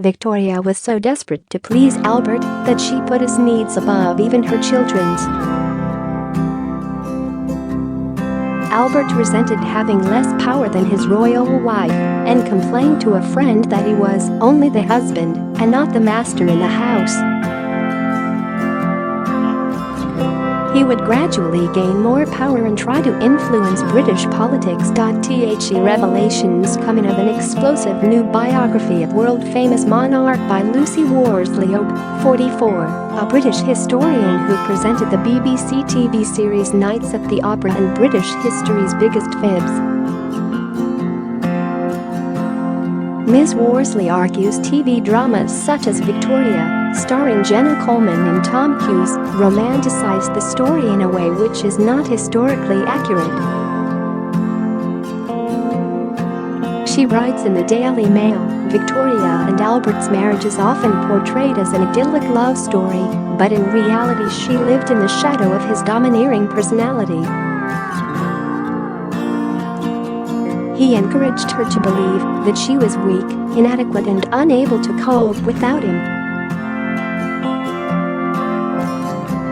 Victoria was so desperate to please Albert that she put his needs above even her children's. Albert resented having less power than his royal wife and complained to a friend that he was only the husband and not the master in the house. He would gradually gain more power and try to influence British politics.The revelations coming of an explosive new biography of world-famous monarch by Lucy Worsley OBE, 44, a British historian who presented the BBC TV series Nights at the Opera and British history's biggest fibs. Ms. Worsley argues TV dramas such as Victoria, starring Jenna, Coleman and Tom Hughes, romanticize the story in a way which is not historically accurate. She writes in the Daily Mail, Victoria and Albert's marriage is often portrayed as an idyllic love story, but in reality she lived in the shadow of his domineering personality. He encouraged her to believe that she was weak, inadequate and unable to cope without him.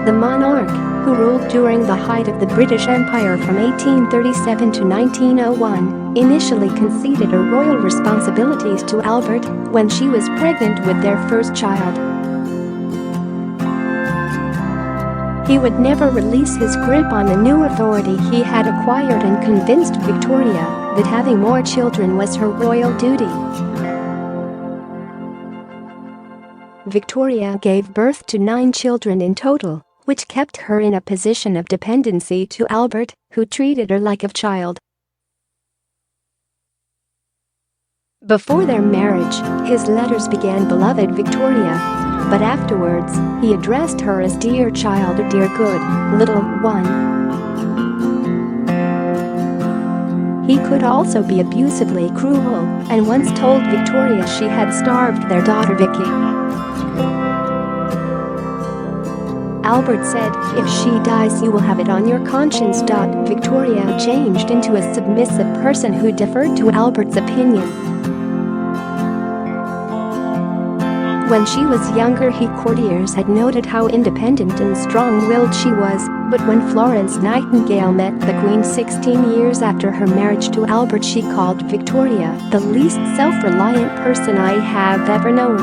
The monarch, who ruled during the height of the British Empire from 1837 to 1901, initially conceded her royal responsibilities to Albert when she was pregnant with their first child. He would never release his grip on the new authority he had acquired and convinced Victoria that having more children was her royal duty. Victoria gave birth to 9 children in total, which kept her in a position of dependency to Albert, who treated her like a child. Before their marriage, his letters began "Beloved Victoria," but afterwards, he addressed her as "Dear child" or "Dear good, little one." He could also be abusively cruel, and once told Victoria she had starved their daughter Vicky. Albert said, "If she dies you will have it on your conscience." Victoria changed into a submissive person who deferred to Albert's opinion. When she was younger, courtiers had noted how independent and strong-willed she was, but when Florence Nightingale met the Queen 16 years after her marriage to Albert, she called Victoria the least self-reliant person I have ever known.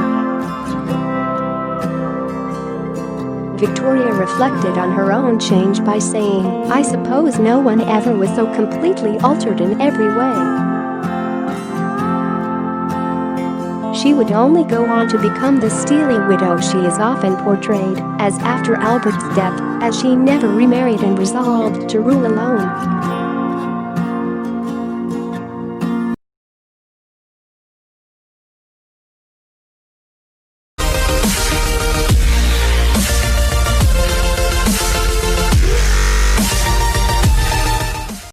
Victoria reflected on her own change by saying, "I suppose no one ever was so completely altered in every way." She would only go on to become the steely widow she is often portrayed as after Albert's death, as she never remarried and resolved to rule alone.